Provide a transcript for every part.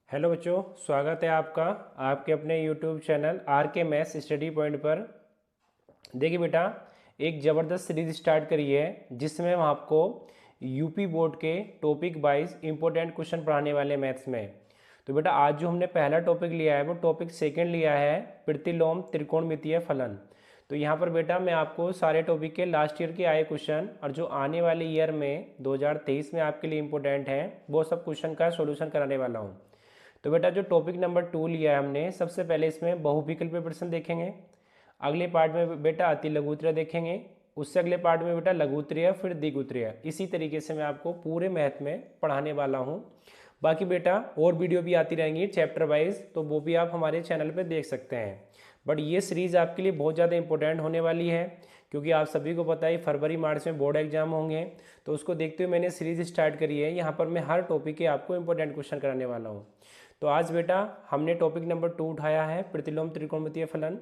Hello बच्चों, स्वागत है आपका आपके अपने यूट्यूब चैनल आर के मैथ्स स्टडी पॉइंट पर। देखिए बेटा, एक ज़बरदस्त सीरीज स्टार्ट करी है जिसमें हम आपको यूपी बोर्ड के टॉपिक वाइज इंपॉर्टेंट क्वेश्चन पढ़ाने वाले हैं मैथ्स में। तो बेटा आज जो हमने पहला टॉपिक लिया है वो टॉपिक सेकंड लिया है प्रतिलोम त्रिकोणमितीय फलन। तो यहाँ पर बेटा मैं आपको सारे टॉपिक के लास्ट ईयर के आए क्वेश्चन और जो आने वाले ईयर में 2023 में आपके लिए इंपॉर्टेंट हैं वो सब क्वेश्चन का सॉल्यूशन कराने वाला हूँ। तो बेटा जो टॉपिक नंबर 2 लिया है हमने, सबसे पहले इसमें बहुविकल्पीय प्रश्न देखेंगे। अगले पार्ट में बेटा अति लघुत्तरीय देखेंगे। उससे अगले पार्ट में बेटा लघुत्तरीय, फिर द्विगुत्तरीय। इसी तरीके से मैं आपको पूरे मैथ में पढ़ाने वाला हूँ। बाकी बेटा और वीडियो भी आती रहेंगी चैप्टर वाइज, तो वो भी आप हमारे चैनल पर देख सकते हैं। बट ये सीरीज़ आपके लिए बहुत ज़्यादा इंपॉर्टेंट होने वाली है क्योंकि आप सभी को पता है फरवरी मार्च में बोर्ड एग्जाम होंगे। तो उसको देखते हुए मैंने सीरीज़ स्टार्ट करी है। यहाँ पर मैं हर टॉपिक के आपको इंपॉर्टेंट क्वेश्चन कराने वाला हूँ। तो आज बेटा हमने टॉपिक नंबर 2 उठाया है प्रतिलोम त्रिकोणमितीय फलन।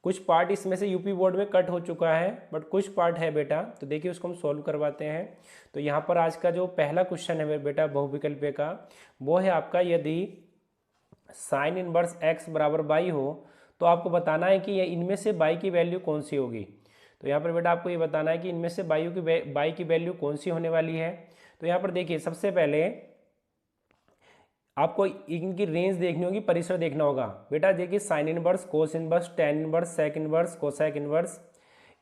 कुछ पार्ट इसमें से यूपी बोर्ड में कट हो चुका है बट कुछ पार्ट है बेटा, तो देखिए उसको हम सॉल्व करवाते हैं। तो यहाँ पर आज का जो पहला क्वेश्चन है बेटा बहुविकल्पीय का, वो है आपका यदि साइन इनवर्स एक्स बराबर बाई हो तो आपको बताना है कि ये इनमें से बाई की वैल्यू कौन सी होगी। तो यहाँ पर बेटा आपको ये बताना है कि इनमें से बाई की वैल्यू कौन सी होने वाली है। तो यहाँ पर देखिए सबसे पहले आपको इनकी रेंज देखनी होगी, परिसर देखना होगा। बेटा देखिए sine inverse, cos inverse, tan inverse, sec inverse, cosec inverse,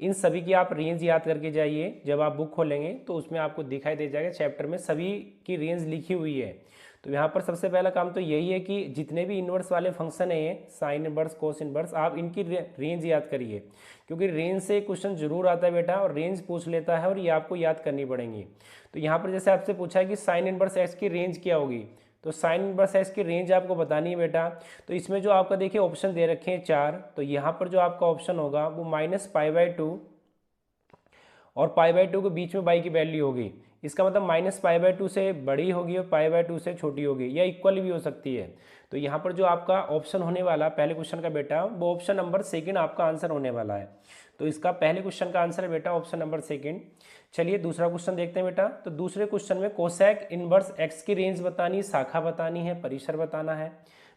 इन सभी की आप रेंज याद करके जाइए। जब आप बुक खोलेंगे तो उसमें आपको दिखाई दे जाएगा, चैप्टर में सभी की रेंज लिखी हुई है। तो यहाँ पर सबसे पहला काम तो यही है कि जितने भी इनवर्स वाले फंक्शन है, साइन इनवर्स, कोस इनवर्स, आप इनकी रेंज याद करिए क्योंकि रेंज से क्वेश्चन जरूर आता है बेटा और रेंज पूछ लेता है और ये आपको याद करनी पड़ेंगी। तो यहाँ पर जैसे आपसे पूछा है कि साइन इनवर्स एक्स की रेंज क्या होगी, तो साइन इनवर्स एक्स की रेंज आपको बतानी है बेटा। तो इसमें जो आपका देखिए ऑप्शन दे रखे हैं 4, तो यहाँ पर जो आपका ऑप्शन होगा वो -π/2 और π/2 के बीच में बाई की वैल्यू होगी। इसका मतलब -π/2 से बड़ी होगी और π/2 से छोटी होगी या इक्वल भी हो सकती है। तो यहाँ पर जो आपका ऑप्शन होने वाला पहले क्वेश्चन का बेटा, वो ऑप्शन नंबर सेकंड आपका आंसर होने वाला है। तो इसका पहले क्वेश्चन का आंसर है बेटा ऑप्शन नंबर सेकंड। चलिए दूसरा क्वेश्चन देखते हैं बेटा। तो दूसरे क्वेश्चन में कोसेक इनवर्स एक्स की रेंज बतानी, शाखा बतानी है, परिसर बताना है।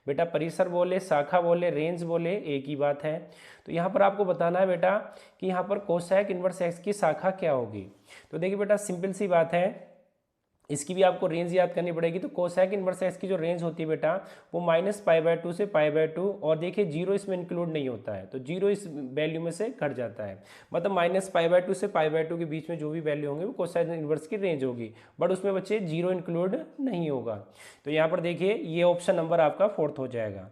बेटा परिसर बोले, शाखा बोले, रेंज बोले, एक ही बात है। तो यहाँ पर आपको बताना है बेटा कि यहाँ पर कोसेक इनवर्स एक्स की शाखा क्या होगी। तो देखिए बेटा सिंपल सी बात है, इसकी भी आपको रेंज याद करनी पड़ेगी। तो कोसेक इनवर्स एक्स की जो रेंज होती है बेटा वो -π/2 से π/2, और देखिए जीरो इसमें इंक्लूड नहीं होता है, तो जीरो इस वैल्यू में से घट जाता है। मतलब -π/2 से π/2 के बीच में जो भी वैल्यू होंगे वो कोसेक इनवर्स की रेंज होगी, बट उसमें बच्चे जीरो इंक्लूड नहीं होगा। तो यहाँ पर देखिए ये ऑप्शन नंबर आपका 4th हो जाएगा।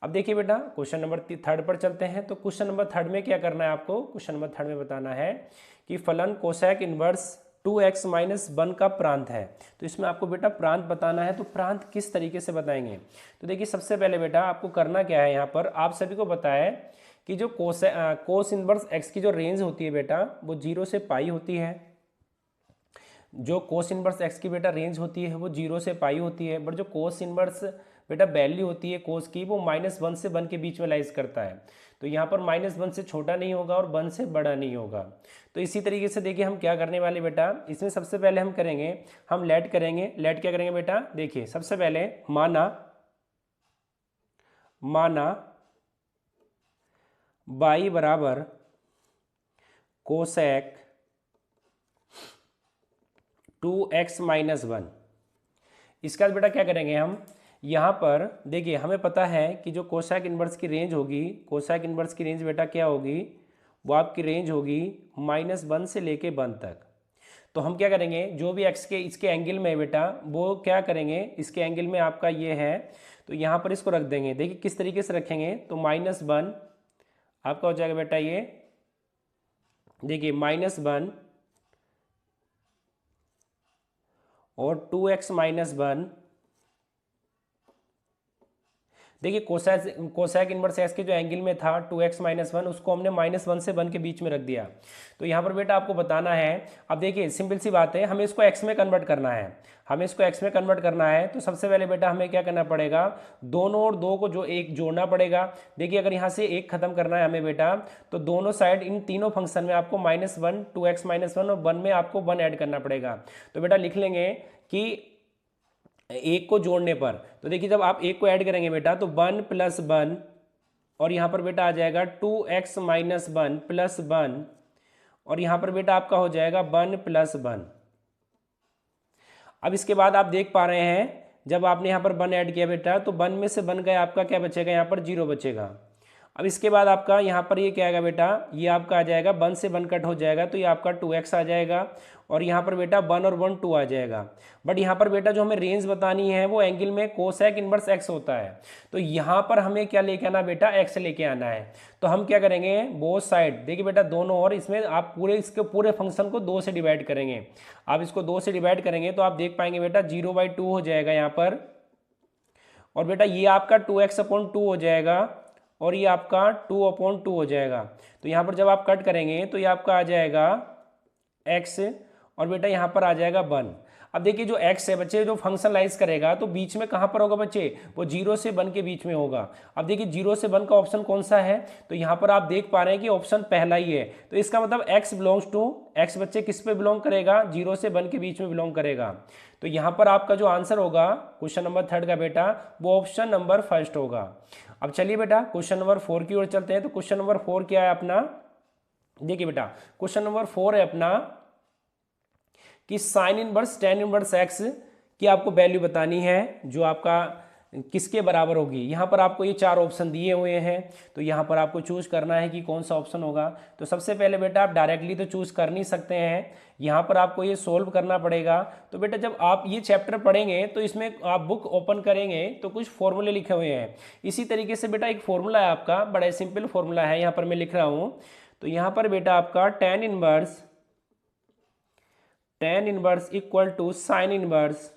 अब देखिए बेटा क्वेश्चन नंबर 3 पर चलते हैं। तो क्वेश्चन नंबर 3 में क्या करना है आपको, क्वेश्चन नंबर 3 में बताना है कि फलन कोसेक इनवर्स 2x - 1 का प्रांत है। तो इसमें आपको बेटा प्रांत बताना है। तो प्रांत किस तरीके से बताएंगे, तो देखिए सबसे पहले बेटा आपको करना क्या है, यहाँ पर आप सभी को पता है कि जो कोस इनवर्स x की जो रेंज होती है बेटा वो 0 से पाई होती है। जो कोस इनवर्स x की बेटा रेंज होती है वो 0 से पाई होती है, बट जो कोस इनवर्स बेटा वैल्यू होती है कोस की वो -1 से 1 के बीच में लाइज करता है। तो यहाँ पर -1 से छोटा नहीं होगा और 1 से बड़ा नहीं होगा। तो इसी तरीके से देखिए हम क्या करने वाले बेटा, इसमें सबसे पहले हम करेंगे, हम लेट करेंगे। लेट क्या करेंगे बेटा, देखिए सबसे पहले माना बाई बराबर कोसेक 2x - 1। इसके बाद बेटा क्या करेंगे हम, यहाँ पर देखिए हमें पता है कि जो कोसेक इनवर्स की रेंज होगी, कोसेक इनवर्स की रेंज बेटा क्या होगी, वो आपकी रेंज होगी -1 से लेके 1 तक। तो हम क्या करेंगे, जो भी x के इसके एंगल में है बेटा वो क्या करेंगे, इसके एंगल में आपका ये है तो यहाँ पर इसको रख देंगे। देखिए किस तरीके से रखेंगे, तो -1 आपका हो जाएगा बेटा ये, देखिए -1 और 2x - 1। देखिए कोसेक इनवर्स एक्स के जो एंगल में था 2x - 1, उसको हमने -1 से 1 के बीच में रख दिया। तो यहाँ पर बेटा आपको बताना है, अब देखिए सिंपल सी बात है, हमें इसको x में कन्वर्ट करना है। हमें इसको x में कन्वर्ट करना है तो सबसे पहले बेटा हमें क्या करना पड़ेगा, दोनों और दो को जो एक जोड़ना पड़ेगा। देखिए अगर यहाँ से एक खत्म करना है हमें बेटा, तो दोनों साइड इन तीनों फंक्शन में आपको -1, 2x - 1 और 1 में आपको 1 ऐड करना पड़ेगा। तो बेटा लिख लेंगे कि एक को जोड़ने पर, तो देखिए जब आप एक को ऐड करेंगे बेटा तो 1 + 1 और यहाँ पर बेटा आ जाएगा 2x - 1 + 1 और यहाँ पर बेटा आपका हो जाएगा 1 + 1। अब इसके बाद आप देख पा रहे हैं जब आपने यहाँ पर 1 ऐड किया बेटा तो 1 में से 1 गया, आपका क्या बचेगा यहाँ पर 0 बचेगा। अब इसके बाद आपका यहाँ पर ये क्या आएगा बेटा, ये आपका आ जाएगा 1 से 1 कट हो जाएगा तो ये आपका 2x आ जाएगा और यहाँ पर बेटा 1 और 1 2 आ जाएगा। बट यहाँ पर बेटा जो हमें रेंज बतानी है वो एंगल में कोसेक इनवर्स x होता है, तो यहाँ पर हमें क्या लेके आना बेटा, x लेके आना है। तो हम क्या करेंगे, बोथ साइड देखिए बेटा दोनों, और इसमें आप पूरे इसके पूरे फंक्शन को 2 से डिवाइड करेंगे। आप इसको 2 से डिवाइड करेंगे तो आप देख पाएंगे बेटा 0/2 हो जाएगा यहाँ पर, और बेटा ये आपका 2x/2 हो जाएगा और ये आपका 2/2 हो जाएगा। तो यहाँ पर जब आप कट करेंगे तो ये आपका आ जाएगा x और बेटा यहाँ पर आ जाएगा 1। अब देखिए जो x है बच्चे, जो फंक्शन लाइज करेगा तो बीच में कहाँ पर होगा बच्चे, वो 0 से 1 के बीच में होगा। अब देखिए 0 से 1 का ऑप्शन कौन सा है, तो यहाँ पर आप देख पा रहे हैं कि ऑप्शन पहला ही है। तो इसका मतलब x बिलोंग्स टू, x बच्चे किस पे बिलोंग करेगा, 0 से 1 के बीच में बिलोंग करेगा। तो यहाँ पर आपका जो आंसर होगा क्वेश्चन नंबर 3 का बेटा वो ऑप्शन नंबर 1 होगा। अब चलिए बेटा क्वेश्चन नंबर 4 की ओर चलते हैं। तो क्वेश्चन नंबर 4 क्या है अपना, देखिए बेटा क्वेश्चन नंबर 4 है अपना कि sine inverse tan inverse x की आपको वैल्यू बतानी है जो आपका किसके बराबर होगी। यहाँ पर आपको ये 4 ऑप्शन दिए हुए हैं, तो यहाँ पर आपको चूज करना है कि कौन सा ऑप्शन होगा। तो सबसे पहले बेटा आप डायरेक्टली तो चूज कर नहीं सकते हैं, यहाँ पर आपको ये सोल्व करना पड़ेगा। तो बेटा जब आप ये चैप्टर पढ़ेंगे तो इसमें आप बुक ओपन करेंगे तो कुछ फॉर्मूले लिखे हुए हैं। इसी तरीके से बेटा एक फॉर्मूला है आपका, बड़ा सिंपल फॉर्मूला है, यहाँ पर मैं लिख रहा हूँ। तो यहाँ पर बेटा आपका tan inverse equal to sine inverse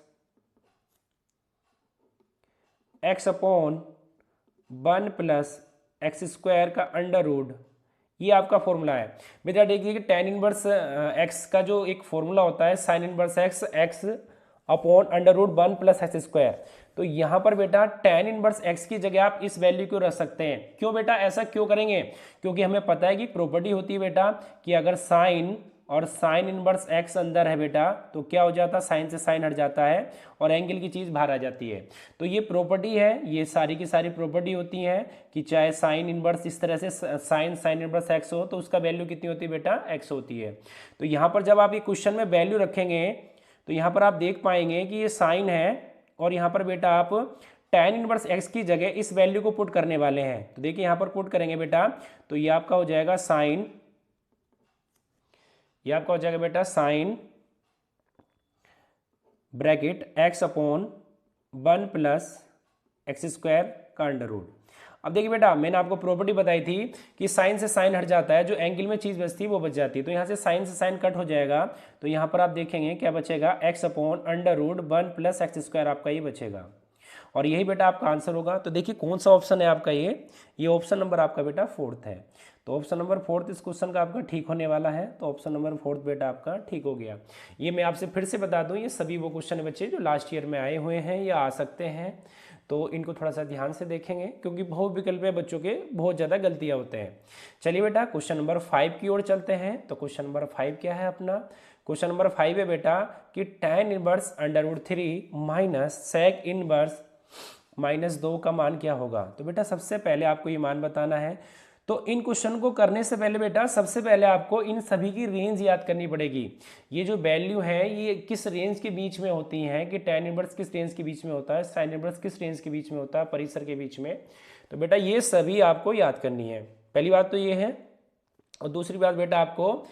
x/1 + x² का अंडर रूट, ये आपका फॉर्मूला है। बेटा देखिए कि tan इनवर्स x का जो एक फॉर्मूला होता है साइन इनवर्स x/√1 + x²। तो यहाँ पर बेटा tan इनवर्स x की जगह आप इस वैल्यू को रख सकते हैं। क्यों बेटा, ऐसा क्यों करेंगे, क्योंकि हमें पता है कि प्रॉपर्टी होती है बेटा कि अगर साइन और साइन इनवर्स x अंदर है बेटा तो क्या हो जाता है, साइन से साइन हट जाता है और एंगल की चीज़ बाहर आ जाती है। तो ये प्रॉपर्टी है, ये सारी की सारी प्रॉपर्टी होती है कि चाहे साइन इनवर्स इस तरह से साइन इनवर्स x हो तो उसका वैल्यू कितनी होती है बेटा, x होती है। तो यहाँ पर जब आप ये क्वेश्चन में वैल्यू रखेंगे तो यहाँ पर आप देख पाएंगे कि ये साइन है और यहाँ पर बेटा आप tan इनवर्स x की जगह इस वैल्यू को पुट करने वाले हैं। तो देखिए यहाँ पर पुट करेंगे बेटा तो ये आपका हो जाएगा साइन, ये आपका हो जाएगा बेटा साइन ब्रैकेट x/1 + x² का अंडर रूट। अब देखिए बेटा मैंने आपको प्रॉपर्टी बताई थी कि साइन से साइन हट जाता है, जो एंगल में चीज़ बचती है वो बच जाती है। तो यहाँ से साइन कट हो जाएगा तो यहाँ पर आप देखेंगे क्या बचेगा, x/√1 + x² आपका ये बचेगा और यही बेटा आपका आंसर होगा। तो देखिए कौन सा ऑप्शन है आपका, ये ऑप्शन नंबर आपका बेटा 4 है। तो ऑप्शन नंबर 4 इस क्वेश्चन का आपका ठीक होने वाला है। तो ऑप्शन नंबर 4 बेटा आपका ठीक हो गया। ये मैं आपसे फिर से बता दूं, ये सभी वो क्वेश्चन बच्चे जो लास्ट ईयर में आए हुए हैं या आ सकते हैं, तो इनको थोड़ा सा ध्यान से देखेंगे क्योंकि बहुविकल्प में बच्चों के बहुत ज़्यादा गलतियाँ होते हैं। चलिए बेटा क्वेश्चन नंबर 5 की ओर चलते हैं। तो क्वेश्चन नंबर 5 क्या है अपना, क्वेश्चन नंबर 5 है बेटा कि tan इनवर्स √3 - sec इनवर्स -2 का मान क्या होगा। तो बेटा सबसे पहले आपको ये मान बताना है। तो इन क्वेश्चन को करने से पहले बेटा सबसे पहले आपको इन सभी की रेंज याद करनी पड़ेगी। ये जो वैल्यू है ये किस रेंज के बीच में होती हैं, कि tan इनवर्स किस रेंज के बीच में होता है, sin इनवर्स किस रेंज के बीच में होता है, परिसर के बीच में। तो बेटा ये सभी आपको याद करनी है। पहली बात तो ये है, और दूसरी बात बेटा आपको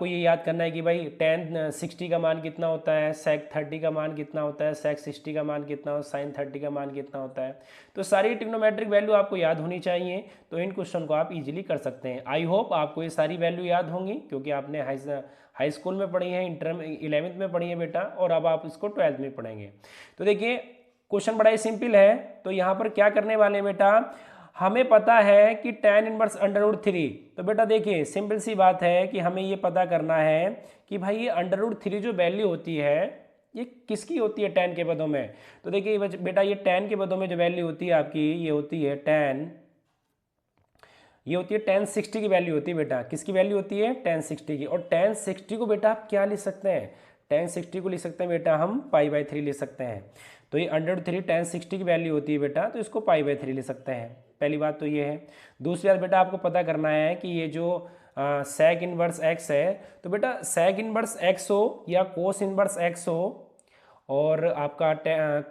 ये याद करना है कि भाई tan 60 का मान कितना होता है, sec 30 का मान कितना होता है, sec 60 का मान कितना होता है, sin 30 का मान कितना होता है। तो सारी ट्रिग्नोमेट्रिक वैल्यू आपको याद होनी चाहिए। तो इन क्वेश्चन को आप इजीली कर सकते हैं। आई होप आपको ये सारी वैल्यू याद होंगी क्योंकि आपने हाई स्कूल में पढ़ी है, 11th में पढ़ी है बेटा, और अब आप इसको 12th में पढ़ेंगे। तो देखिए क्वेश्चन बड़ा ही सिंपल है। तो यहाँ पर क्या करने वाले हैं बेटा, हमें पता है कि tan इनवर्स √3। तो बेटा देखिए सिंपल सी बात है कि हमें ये पता करना है कि भाई ये √3 जो वैल्यू होती है ये किसकी होती है tan के पदों में। तो देखिए बेटा ये tan के पदों में जो वैल्यू होती है आपकी, ये होती है tan 60 की वैल्यू होती है बेटा। किसकी वैल्यू होती है, tan 60 की। और tan 60 को बेटा आप क्या लिख सकते हैं, tan60 को लिख सकते हैं बेटा हम π/3 ले सकते हैं। तो ये √3 tan60 की वैल्यू होती है बेटा, तो इसको π/3 ले सकते हैं। पहली बात तो ये है। दूसरी बात बेटा आपको पता करना है कि ये जो sec इनवर्स x है, तो बेटा sec इनवर्स x हो या cos इनवर्स x हो और आपका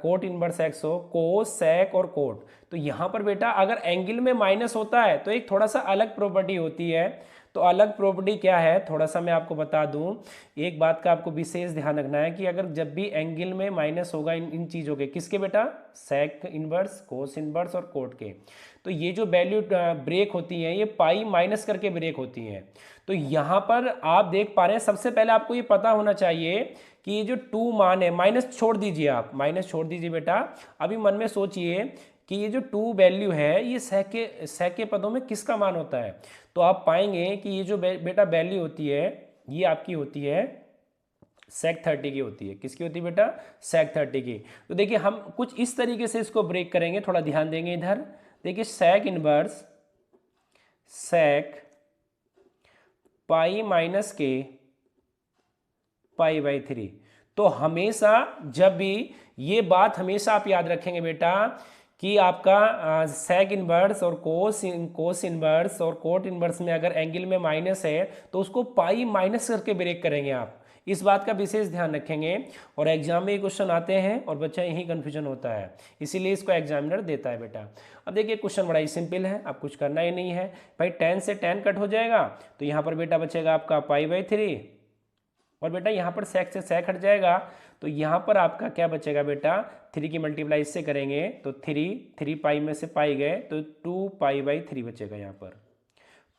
कोट इनवर्स एक्स हो, कोस सेक और कोट, तो यहाँ पर बेटा अगर एंगल में माइनस होता है तो एक थोड़ा सा अलग प्रॉपर्टी होती है। तो अलग प्रॉपर्टी क्या है, थोड़ा सा मैं आपको बता दूं। एक बात का आपको विशेष ध्यान रखना है कि अगर जब भी एंगल में माइनस होगा इन चीज़ों के, किसके बेटा, सेक इनवर्स, कोस इनवर्स और कोट के, तो ये जो वैल्यू ब्रेक होती हैं ये पाई माइनस करके ब्रेक होती हैं। तो यहाँ पर आप देख पा रहे हैं, सबसे पहले आपको ये पता होना चाहिए कि ये जो 2 मान है, माइनस छोड़ दीजिए, आप माइनस छोड़ दीजिए बेटा। अभी मन में सोचिए कि ये जो 2 वैल्यू है ये सेक के पदों में किसका मान होता है। तो आप पाएंगे कि ये जो बेटा वैल्यू होती है ये आपकी होती है सेक 30 की होती है। किसकी होती है बेटा, सेक 30 की। तो देखिए हम कुछ इस तरीके से इसको ब्रेक करेंगे, थोड़ा ध्यान देंगे इधर। देखिए सेक इनवर्स सेक पाई माइनस के π/3। तो हमेशा जब भी ये बात हमेशा आप याद रखेंगे बेटा कि आपका सेक इनवर्स और कोस इनवर्स और कोट इनवर्स में अगर एंगल में माइनस है तो उसको पाई माइनस करके ब्रेक करेंगे आप। इस बात का विशेष ध्यान रखेंगे। और एग्जाम में ये क्वेश्चन आते हैं और बच्चा यही कन्फ्यूजन होता है, इसीलिए इसको एग्जामिनर देता है बेटा। अब देखिए क्वेश्चन बड़ा ही सिंपल है, अब कुछ करना ही नहीं है भाई। tan से tan कट हो जाएगा तो यहाँ पर बेटा बचेगा आपका π/3, और बेटा यहाँ पर सेक से सेक हट जाएगा तो यहाँ पर आपका क्या बचेगा बेटा, 3 की मल्टीप्लाई इससे करेंगे तो 3 पाई में से पाई गए तो 2π/3 बचेगा, यहाँ पर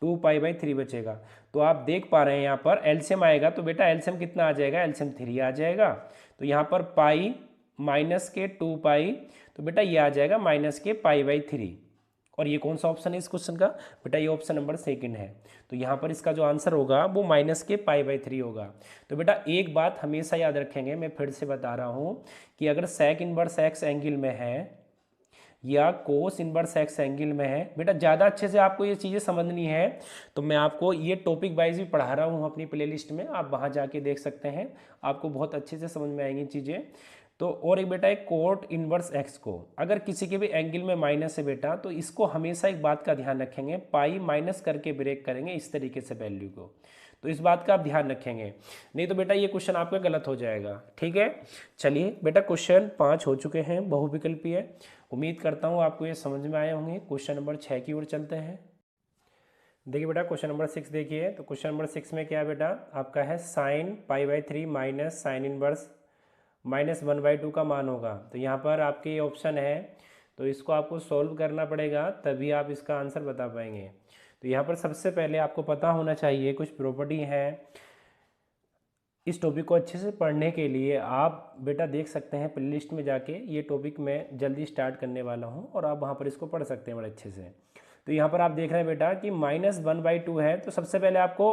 2π/3 बचेगा। तो आप देख पा रहे हैं यहाँ पर एलसीएम आएगा तो बेटा एलसीएम कितना आ जाएगा, एलसीएम 3 आ जाएगा। तो यहाँ पर पाई माइनस के 2π, तो बेटा ये आ जाएगा माइनस के π/3। और ये कौन सा ऑप्शन है इस क्वेश्चन का, बेटा ये ऑप्शन नंबर 2 है। तो यहाँ पर इसका जो आंसर होगा वो माइनस के π/3 होगा। तो बेटा एक बात हमेशा याद रखेंगे, मैं फिर से बता रहा हूँ कि अगर सेक इनवर्स एक्स एंगल में है या कोस इनवर्स एक्स एंगल में है, बेटा ज़्यादा अच्छे से आपको ये चीज़ें समझनी है तो मैं आपको ये टॉपिक वाइज भी पढ़ा रहा हूँ अपनी प्लेलिस्ट में, आप वहाँ जाके देख सकते हैं, आपको बहुत अच्छे से समझ में आएंगी चीज़ें। तो और एक बेटा एक कोट इनवर्स एक्स को अगर किसी के भी एंगल में माइनस है बेटा, तो इसको हमेशा एक बात का ध्यान रखेंगे, पाई माइनस करके ब्रेक करेंगे इस तरीके से वैल्यू को। तो इस बात का आप ध्यान रखेंगे, नहीं तो बेटा ये क्वेश्चन आपका गलत हो जाएगा। ठीक है, चलिए बेटा क्वेश्चन 5 हो चुके हैं, बहुविकल्पी है। उम्मीद करता हूँ आपको ये समझ में आए होंगे। क्वेश्चन नंबर 6 की ओर चलते हैं। देखिए बेटा क्वेश्चन नंबर 6 देखिए, तो क्वेश्चन नंबर 6 में क्या है बेटा, आपका है साइन π/3 माइनस साइन इनवर्स -1/2 का मान होगा। तो यहाँ पर आपके ये ऑप्शन है, तो इसको आपको सॉल्व करना पड़ेगा तभी आप इसका आंसर बता पाएंगे। तो यहाँ पर सबसे पहले आपको पता होना चाहिए कुछ प्रॉपर्टी है। इस टॉपिक को अच्छे से पढ़ने के लिए आप बेटा देख सकते हैं प्लेलिस्ट में जाके, ये टॉपिक मैं जल्दी स्टार्ट करने वाला हूँ और आप वहाँ पर इसको पढ़ सकते हैं बड़े अच्छे से। तो यहाँ पर आप देख रहे हैं बेटा कि -1/2 है, तो सबसे पहले आपको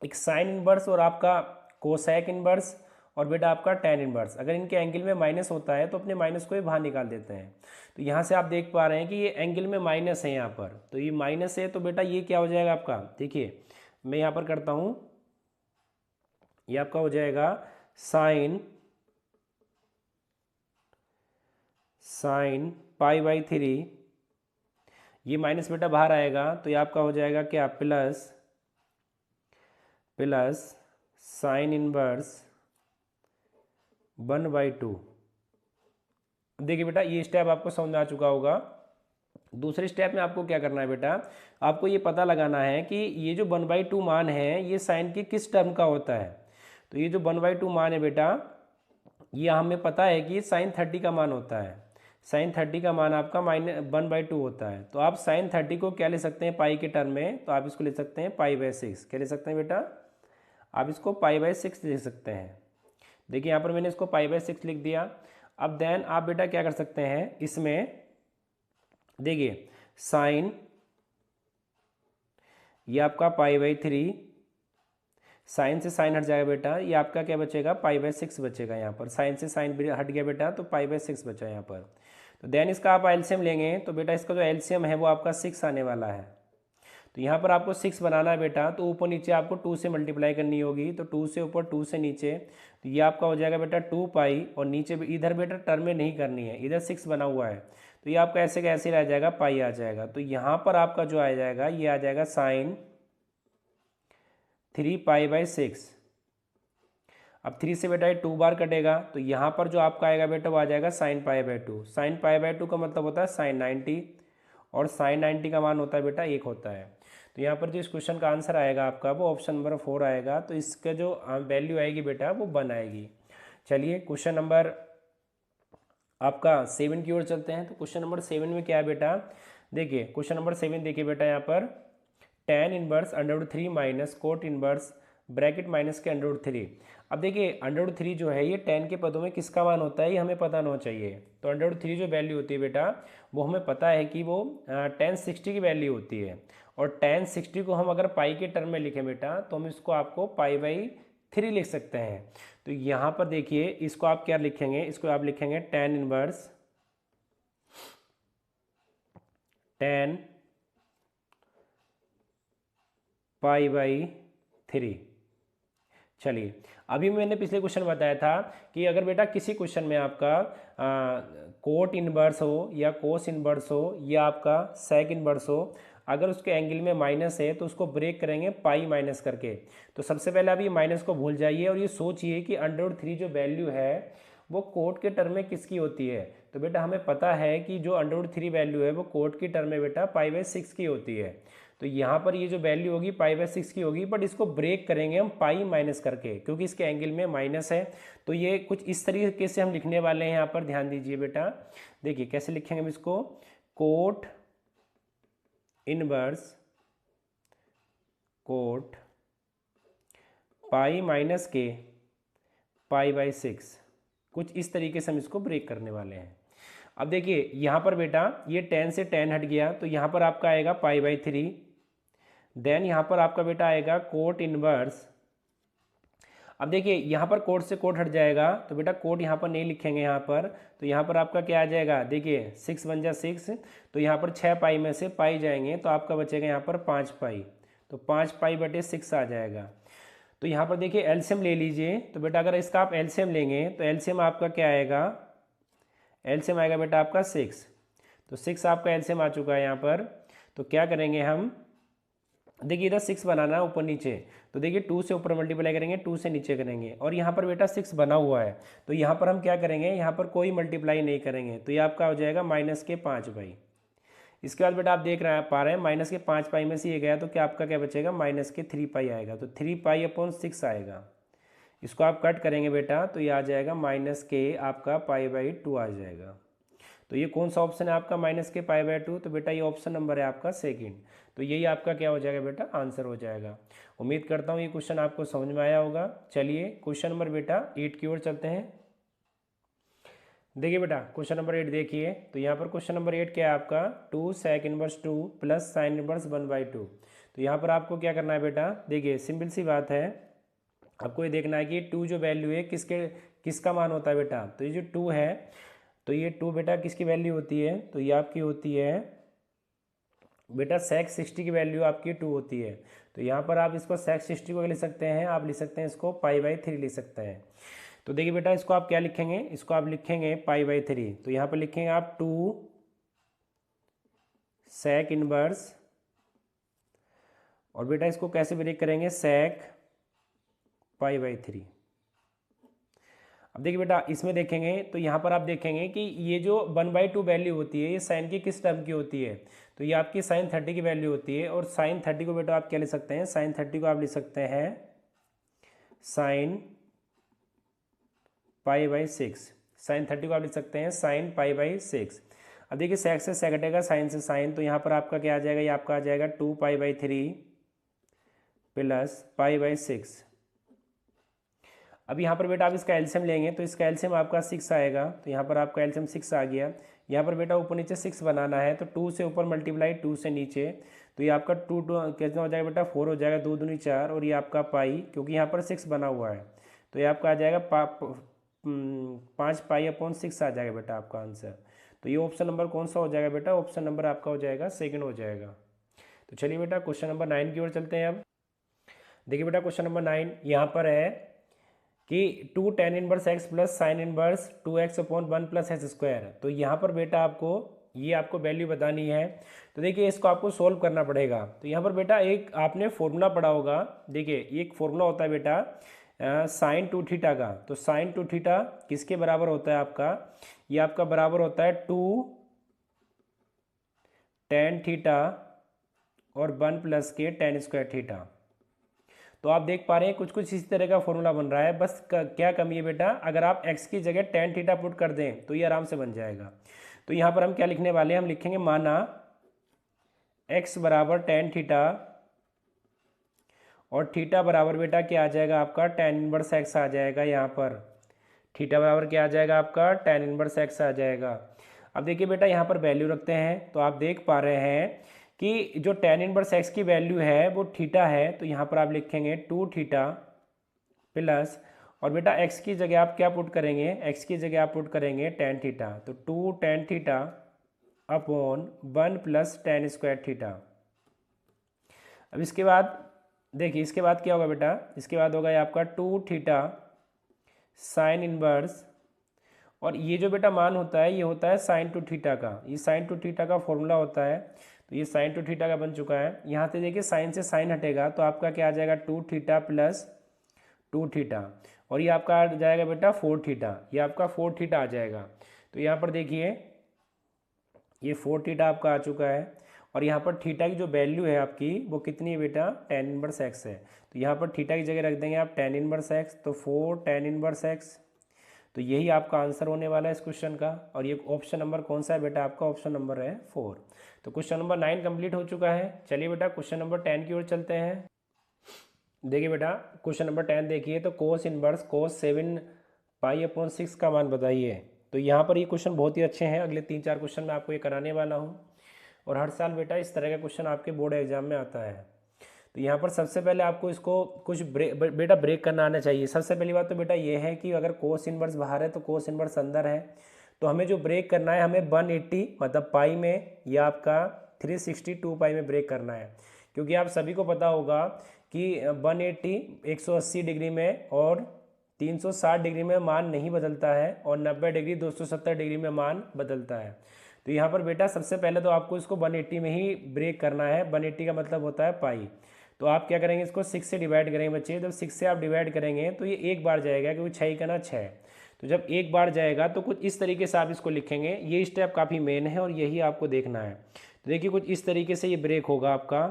एक साइन इनवर्स और आपका कोसेक इनवर्स और बेटा आपका tan इनवर्स, अगर इनके एंगल में माइनस होता है तो अपने माइनस को ही बाहर निकाल देते हैं। तो यहाँ से आप देख पा रहे हैं कि ये एंगल में माइनस है यहाँ पर, तो ये माइनस है तो बेटा ये क्या हो जाएगा आपका, देखिए मैं यहाँ पर करता हूँ, ये आपका हो जाएगा साइन π/3, ये माइनस बेटा बाहर आएगा तो ये आपका हो जाएगा क्या, प्लस साइन इनवर्स 1/2। देखिए बेटा ये स्टेप आपको समझ में आ चुका होगा। दूसरे स्टेप में आपको क्या करना है बेटा, आपको ये पता लगाना है कि ये जो 1/2 मान है ये साइन के किस टर्म का होता है। तो ये जो 1/2 मान है बेटा, ये हमें पता है कि साइन 30 का मान होता है। साइन 30 का मान आपका -1/2 होता है। तो आप साइन 30 को क्या ले सकते हैं पाई के टर्म में, तो आप इसको ले सकते हैं π/6। क्या ले सकते हैं बेटा, आप इसको π/6 ले सकते हैं। देखिए यहाँ पर मैंने इसको π/6 लिख दिया। अब देन आप बेटा क्या कर सकते हैं, इसमें देखिए साइन, ये आपका π/3, साइन से साइन हट जाएगा बेटा, ये आपका क्या बचेगा, π/6 बचेगा। यहाँ पर साइन से साइन हट गया बेटा तो π/6 बचा यहाँ पर। तो देन इसका आप एलसीएम लेंगे तो बेटा इसका जो एलसीएम है वो आपका 6 आने वाला है। तो यहाँ पर आपको 6 बनाना है बेटा, तो ऊपर नीचे आपको 2 से मल्टीप्लाई करनी होगी। तो 2 से ऊपर 2 से नीचे, तो ये आपका हो जाएगा बेटा 2 पाई, और नीचे इधर बेटा टर्म में नहीं करनी है, इधर 6 बना हुआ है, तो ये आपका ऐसे का ऐसे रह जाएगा, पाई आ जाएगा। तो यहाँ पर आपका जो आ जाएगा ये आ जाएगा साइन 3 पाई बाई 6। अब 3 से बेटा ये 2 बार कटेगा, तो यहाँ पर जो आपका आएगा बेटा वो आ जाएगा sine pi by 2। Sine pi by 2 का मतलब होता है साइन 90, और साइन 90 का मान होता है बेटा 1 होता है। तो यहाँ पर जो इस क्वेश्चन का आंसर आएगा आपका वो ऑप्शन नंबर 4 आएगा। तो इसका जो वैल्यू आएगी बेटा वो 1 आएगी। चलिए क्वेश्चन नंबर आपका 7 की ओर चलते हैं। तो क्वेश्चन नंबर 7 में क्या है बेटा, देखिए क्वेश्चन नंबर 7 देखिए बेटा, यहाँ पर tan inverse √3 minus cot inverse bracket minus के √3। अब देखिए √3 जो है ये tan के पदों में किसका मान होता है ये हमें पता होना चाहिए। तो √3 जो वैल्यू होती है बेटा वो हमें पता है कि वो tan 60 की वैल्यू होती है, और tan 60 को हम अगर पाई के टर्म में लिखें बेटा तो हम इसको आपको पाई बाई 3 लिख सकते हैं। तो यहाँ पर देखिए इसको आप क्या लिखेंगे, इसको आप लिखेंगे tan inverse tan pi by 3। चलिए अभी मैंने पिछले क्वेश्चन बताया था कि अगर बेटा किसी क्वेश्चन में आपका कोट इनवर्स हो या कोस इनवर्स हो या आपका सेक इनवर्स हो, अगर उसके एंगल में माइनस है तो उसको ब्रेक करेंगे पाई माइनस करके। तो सबसे पहले आप ये माइनस को भूल जाइए और ये सोचिए कि √3 जो वैल्यू है वो कोट के टर्म में किसकी होती है। तो बेटा हमें पता है कि जो √3 वैल्यू है वो कोट की टर्म में बेटा पाई बाई 6 की होती है। तो यहाँ पर ये जो वैल्यू होगी पाई बाई 6 की होगी, बट इसको ब्रेक करेंगे हम पाई माइनस करके क्योंकि इसके एंगल में माइनस है। तो ये कुछ इस तरीके से हम लिखने वाले हैं। यहाँ पर ध्यान दीजिए बेटा, देखिए कैसे लिखेंगे हम इसको, cot inverse coat pi minus के पाई बाई 6, कुछ इस तरीके से हम इसको ब्रेक करने वाले हैं। अब देखिए यहाँ पर बेटा ये tan से tan हट गया, तो यहाँ पर आपका आएगा पाई बाई 3। देन यहाँ पर आपका बेटा आएगा कोट इनवर्स। अब देखिए यहाँ पर कोट से कोट हट जाएगा, तो बेटा कोट यहाँ पर नहीं लिखेंगे यहाँ पर, तो यहाँ पर आपका क्या आ जाएगा, देखिए 6 बन जा 6, तो यहाँ पर 6 पाई में से पाई जाएंगे तो आपका बचेगा यहाँ पर 5 पाई, तो 5 पाई बटे 6 आ जाएगा। तो यहाँ पर देखिए एलसीएम ले लीजिए, तो बेटा अगर इसका आप एलसीएम लेंगे तो एलसीएम आपका क्या आएगा, एलसीएम आएगा बेटा आपका 6। तो 6 आपका एलसीएम आ चुका है यहाँ पर। तो क्या करेंगे हम, देखिए इधर 6 बनाना है ऊपर नीचे, तो देखिए 2 से ऊपर मल्टीप्लाई करेंगे, 2 से नीचे करेंगे, और यहाँ पर बेटा 6 बना हुआ है तो यहाँ पर हम क्या करेंगे, यहाँ पर कोई मल्टीप्लाई नहीं करेंगे, तो ये आपका हो जाएगा माइनस के 5 पाई। इसके बाद बेटा आप देख रहे हैं पा रहे हैं माइनस के 5 पाई में से ये गया तो क्या आपका क्या बचेगा, माइनस के 3 पाई आएगा, तो 3 पाई अपॉन 6 आएगा। इसको आप कट करेंगे बेटा तो ये आ जाएगा माइनस के आपका पाई बाई 2 आ जाएगा। तो ये कौन सा ऑप्शन है आपका, माइनस के पाई बाई 2, तो बेटा ये ऑप्शन नंबर है आपका सेकंड। तो यही आपका क्या हो जाएगा बेटा, आंसर हो जाएगा। उम्मीद करता हूँ ये क्वेश्चन आपको समझ में आया होगा। चलिए क्वेश्चन नंबर बेटा 8 की ओर चलते हैं। देखिए बेटा क्वेश्चन नंबर 8 देखिए, तो यहाँ पर क्वेश्चन नंबर 8 क्या है आपका, 2 sec inverse 2 plus sine inverse 1/2। तो यहाँ पर आपको क्या करना है बेटा, देखिए सिंपल सी बात है, आपको ये देखना है कि 2 जो वैल्यू है किसका मान होता है बेटा। तो ये जो 2 है, तो ये 2 बेटा किसकी वैल्यू होती है, तो ये आपकी होती है बेटा सेक 60 की वैल्यू आपकी 2 होती है। तो यहाँ पर आप इसको सेक 60 को लिख सकते हैं, आप लिख सकते हैं इसको पाई बाई 3 लिख सकते हैं। तो देखिए बेटा इसको आप क्या लिखेंगे, इसको आप लिखेंगे पाई बाई 3। तो यहाँ पर लिखेंगे आप 2 सेक इनवर्स, और बेटा इसको कैसे ब्रेक करेंगे, सेक पाई बाई 3। अब देखिए बेटा इसमें देखेंगे तो यहाँ पर आप देखेंगे कि ये जो 1/2 वैल्यू होती है ये साइन की किस टर्म की होती है, तो ये आपकी साइन 30 की वैल्यू होती है। और साइन 30 को बेटा आप क्या लिख सकते हैं, साइन 30 को आप लिख सकते हैं साइन पाई बाई 6। साइन 30 को आप लिख सकते हैं साइन पाई बाई 6। अब देखिए सेक से सेक हटेगा, साइन से साइन, तो यहाँ पर आपका क्या आ जाएगा, ये आपका आ जाएगा 2 pi by 3 plus pi by 6। अब यहाँ पर बेटा आप इसका एलसीएम लेंगे तो इसका एलसीएम आपका 6 आएगा, तो यहाँ पर आपका एलसीएम 6 आ गया। यहाँ पर बेटा ऊपर नीचे 6 बनाना है, तो 2 से ऊपर मल्टीप्लाई 2 से नीचे, तो ये आपका 2 कितना हो जाएगा बेटा, 4 हो जाएगा, 2 दूनी 4, और ये आपका पाई, क्योंकि यहाँ पर 6 बना हुआ है तो ये आपका आ जाएगा 5 पाई अपॉन 6 आ जाएगा बेटा आपका आंसर। तो ये ऑप्शन नंबर कौन सा हो जाएगा बेटा, ऑप्शन नंबर आपका हो जाएगा सेकंड हो जाएगा। तो चलिए बेटा क्वेश्चन नंबर 9 की ओर चलते हैं। अब देखिए बेटा क्वेश्चन नंबर 9 यहाँ पर है कि 2 tan inverse x plus sine inverse 2x upon 1 plus x square. तो यहाँ पर बेटा आपको वैल्यू बतानी है। तो देखिए इसको आपको सोल्व करना पड़ेगा। तो यहाँ पर बेटा एक आपने फॉर्मूला पढ़ा होगा। देखिए एक फॉर्मूला होता है बेटा साइन टू थीटा का। तो साइन टू थीटा किसके बराबर होता है आपका? ये आपका बराबर होता है 2 tan थीटा और 1 प्लस के tan स्क्वायर थीटा। तो आप देख पा रहे हैं कुछ कुछ इसी तरह का फॉर्मूला बन रहा है। बस क्या कमी है बेटा, अगर आप x की जगह tan थीटा पुट कर दें तो ये आराम से बन जाएगा। तो यहाँ पर हम क्या लिखने वाले हैं? हम लिखेंगे माना x बराबर tan थीटा और थीटा बराबर बेटा क्या आ जाएगा आपका? tan इनवर्स x आ जाएगा। यहाँ पर थीटा बराबर क्या आ जाएगा आपका? tan इनवर्स x आ जाएगा। अब देखिए बेटा यहाँ पर वैल्यू रखते हैं। तो आप देख पा रहे हैं कि जो tan इनवर्स x की वैल्यू है वो थीटा है। तो यहाँ पर आप लिखेंगे 2 थीटा प्लस, और बेटा x की जगह आप क्या पुट करेंगे? x की जगह आप पुट करेंगे tan थीटा। तो 2 tan theta upon 1 plus tan square theta. अब इसके बाद देखिए इसके बाद क्या होगा बेटा? इसके बाद होगा ये आपका 2 थीटा साइन इनवर्स, और ये जो बेटा मान होता है ये होता है साइन टू थीटा का। ये साइन टू थीटा का फॉर्मूला होता है। तो ये साइन टू थीटा का बन चुका है। यहाँ से देखिए साइन से साइन हटेगा तो आपका क्या आ जाएगा? 2 थीटा प्लस 2 थीटा, और ये आपका आ जाएगा बेटा 4 थीटा। ये आपका 4 थीटा आ जाएगा। तो यहाँ पर देखिए ये 4 थीटा आपका आ चुका है, और यहाँ पर थीटा की जो वैल्यू है आपकी वो कितनी है बेटा? tan इनवर्स x है। तो यहाँ पर थीटा की जगह रख देंगे आप tan इनवर्स x। तो 4 tan इनवर्स x। तो यही आपका आंसर होने वाला है इस क्वेश्चन का। और ये ऑप्शन नंबर कौन सा है बेटा? आपका ऑप्शन नंबर है 4। तो क्वेश्चन नंबर 9 कंप्लीट हो चुका है। चलिए बेटा क्वेश्चन नंबर 10 की ओर चलते हैं। देखिए बेटा क्वेश्चन नंबर 10 देखिए। तो कोस इनवर्स कोस 7 पाई अपॉन 6 का मान बताइए। तो यहाँ पर ये क्वेश्चन बहुत ही अच्छे हैं। अगले 3-4 क्वेश्चन मैं आपको ये कराने वाला हूँ, और हर साल बेटा इस तरह का क्वेश्चन आपके बोर्ड एग्जाम में आता है। तो यहाँ पर सबसे पहले आपको इसको कुछ बेटा ब्रेक करना आना चाहिए। सबसे पहली बात तो बेटा ये है कि अगर कोस इनवर्स बाहर है तो कोस इनवर्स अंदर है। तो हमें जो ब्रेक करना है, हमें 180 मतलब पाई में, या आपका 362 पाई में ब्रेक करना है। क्योंकि आप सभी को पता होगा कि 180 180 डिग्री में और 360 डिग्री में मान नहीं बदलता है, और 90 डिग्री 270 डिग्री में मान बदलता है। तो यहाँ पर बेटा सबसे पहले तो आपको इसको 180 में ही ब्रेक करना है। 180 का मतलब होता है पाई। तो आप क्या करेंगे? इसको 6 से डिवाइड करेंगे बच्चे। जब 6 से आप डिवाइड करेंगे तो ये एक बार जाएगा, क्योंकि 6 का ना 6। तो जब एक बार जाएगा तो कुछ इस तरीके से आप इसको लिखेंगे। ये स्टेप काफ़ी मेन है और यही आपको देखना है। तो देखिए कुछ इस तरीके से ये ब्रेक होगा आपका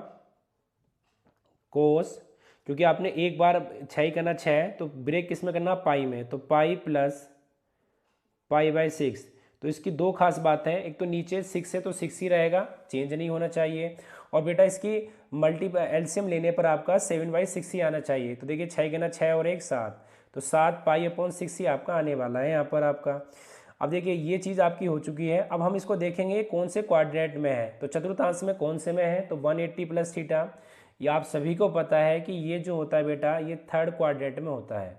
कोस, क्योंकि आपने एक बार 6 करना 6, तो ब्रेक किस में करना? पाई में। तो पाई प्लस पाई बाई 6। तो इसकी दो खास बात है। एक तो नीचे 6 है तो 6 ही रहेगा, चेंज नहीं होना चाहिए। और बेटा इसकी एलसीएम लेने पर आपका 7/6 ही आना चाहिए। तो देखिए 6 गुना 6 और 1 7, तो 7 पाई अपॉन 6 ही आपका आने वाला है यहाँ पर आपका। अब देखिए ये चीज़ आपकी हो चुकी है। अब हम इसको देखेंगे कौन से क्वाड्रेंट में है। तो चतुर्थांश में कौन से में है? तो 180 प्लस थीटा। ये आप सभी को पता है कि ये जो होता है बेटा ये थर्ड क्वाड्रेंट में होता है,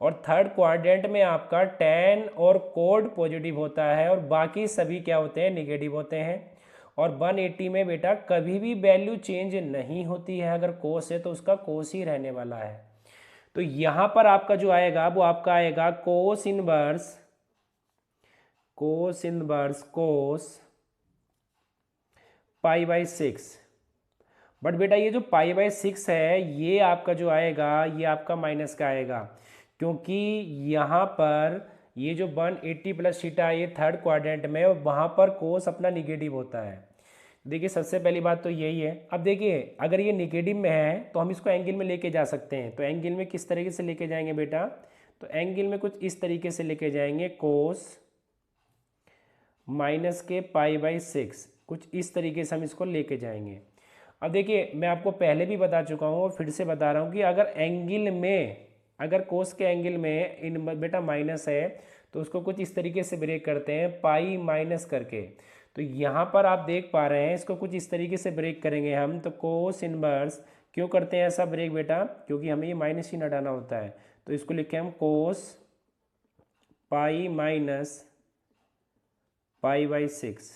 और थर्ड क्वाड्रेंट में आपका tan और कोड पॉजिटिव होता है और बाकी सभी क्या होते हैं? निगेटिव होते हैं। और 180 में बेटा कभी भी वैल्यू चेंज नहीं होती है। अगर कोस है तो उसका कोस ही रहने वाला है। तो यहाँ पर आपका जो आएगा वो आपका आएगा cos inverse cos pi by 6। But बेटा ये जो पाई बाई 6 है ये आपका जो आएगा ये आपका माइनस का आएगा, क्योंकि यहाँ पर ये जो 180 प्लस थीटा ये थर्ड क्वाड्रेंट में, वहाँ पर कोस अपना निगेटिव होता है। देखिए सबसे पहली बात तो यही है। अब देखिए अगर ये निगेटिव में है तो हम इसको एंगल में लेके जा सकते हैं। तो एंगल में किस तरीके से लेके जाएंगे बेटा? तो एंगल में कुछ इस तरीके से लेके जाएंगे, कोस माइनस के पाई बाई 6, कुछ इस तरीके से हम इसको लेके जाएंगे। अब देखिए मैं आपको पहले भी बता चुका हूँ और फिर से बता रहा हूँ कि अगर एंगल में, अगर कोस के एंगल में इन बेटा माइनस है तो उसको कुछ इस तरीके से ब्रेक करते हैं पाई माइनस करके। तो यहाँ पर आप देख पा रहे हैं इसको कुछ इस तरीके से ब्रेक करेंगे हम। तो कोस इनवर्स क्यों करते हैं ऐसा ब्रेक बेटा? क्योंकि हमें ये माइनस ही हटाना होता है। तो इसको लिखे हम कोस पाई माइनस पाई बाई 6।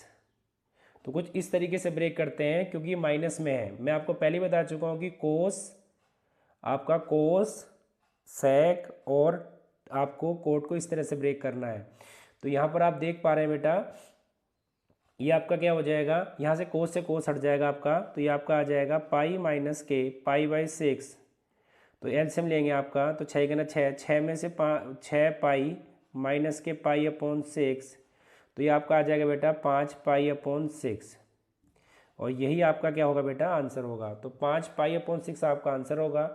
तो कुछ इस तरीके से ब्रेक करते हैं क्योंकि ये माइनस में है। मैं आपको पहले बता चुका हूँ कि कोस, आपका कोस, सेक और आपको कोट को इस तरह से ब्रेक करना है। तो यहाँ पर आप देख पा रहे हैं बेटा, ये आपका क्या हो जाएगा, यहाँ से कोस हट जाएगा आपका, तो ये आपका आ जाएगा पाई माइनस के पाई बाई 6। तो एलसीएम लेंगे आपका, तो 6 गुना 6, 6 में से 6 पाई माइनस के पाई अपॉन 6, तो ये आपका आ जाएगा बेटा 5 पाई अपॉन 6, और यही आपका क्या होगा बेटा, आंसर होगा। तो 5 पाई अपॉन 6 आपका आंसर होगा,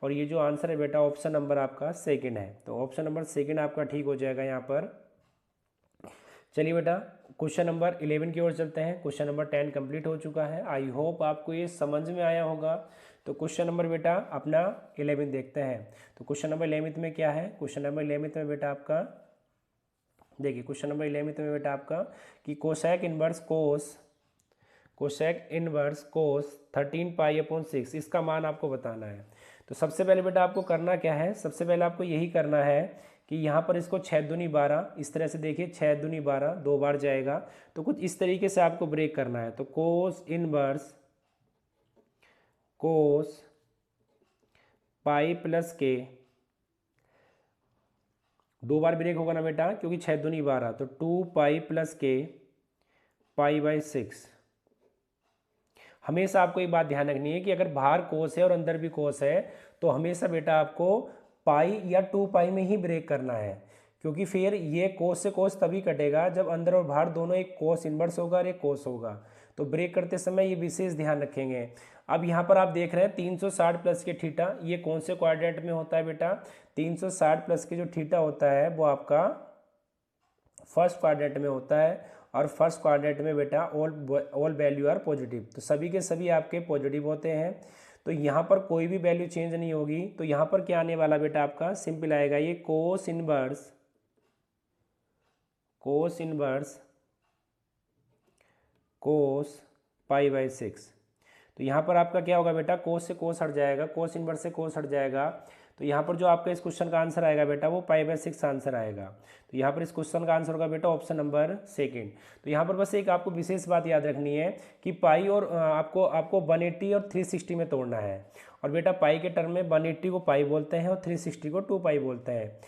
और ये जो आंसर है बेटा ऑप्शन नंबर आपका सेकंड है। तो ऑप्शन नंबर सेकंड आपका ठीक हो जाएगा यहाँ पर। चलिए बेटा क्वेश्चन नंबर 11 की ओर चलते हैं। क्वेश्चन नंबर 10 कंप्लीट हो चुका है। आई होप आपको ये समझ में आया होगा। तो क्वेश्चन नंबर बेटा अपना 11 देखते हैं। तो क्वेश्चन नंबर 11 में क्या है, क्वेश्चन नंबर 11 में बेटा आपका देखिए, क्वेश्चन नंबर 11 में बेटा आपका कि कोसेक इनवर्स कोस 13 पाई अपॉन 6, इसका मान आपको बताना है। तो सबसे पहले बेटा आपको करना क्या है, सबसे पहले आपको यही करना है कि यहाँ पर इसको 6 दूनी 12, इस तरह से देखिए 6 दूनी 12 2 बार जाएगा, तो कुछ इस तरीके से आपको ब्रेक करना है। तो कोस इनवर्स कोस पाई प्लस के 2 बार ब्रेक होगा ना बेटा, क्योंकि 6 दूनी 12, तो 2 पाई प्लस के पाई बाई 6। हमेशा आपको एक बात ध्यान रखनी है कि अगर बाहर कोस है और अंदर भी कोस है, तो हमेशा बेटा आपको पाई या 2 पाई में ही ब्रेक करना है, क्योंकि फिर ये कोस से कोस तभी कटेगा जब अंदर और बाहर दोनों एक कोस इनवर्स होगा और एक कोस होगा। तो ब्रेक करते समय ये विशेष ध्यान रखेंगे। अब यहाँ पर आप देख रहे हैं 360 प्लस के थीटा, ये कौन से क्वाड्रेंट में होता है बेटा, 360 प्लस के जो थीटा होता है वो आपका फर्स्ट क्वाड्रेंट में होता है, और फर्स्ट क्वाड्रेंट में बेटा ऑल वैल्यू आर पॉजिटिव, तो सभी के सभी आपके पॉजिटिव होते हैं। तो यहाँ पर कोई भी वैल्यू चेंज नहीं होगी। तो यहाँ पर क्या आने वाला बेटा आपका सिंपल आएगा, ये cos inverse cos pi by 6। तो यहाँ पर आपका क्या होगा बेटा, कोस से कोस हट जाएगा, कोस इनवर्स से कोस हट जाएगा, तो यहाँ पर जो आपका इस क्वेश्चन का आंसर आएगा बेटा वो पाई बाई 6 आंसर आएगा। तो यहाँ पर इस क्वेश्चन का आंसर होगा बेटा ऑप्शन नंबर सेकंड। तो यहाँ पर बस एक आपको विशेष बात याद रखनी है कि पाई और आपको 180 और 360 में तोड़ना है, और बेटा पाई के टर्म में 180 को पाई बोलते हैं और 360 को 2 पाई बोलते हैं,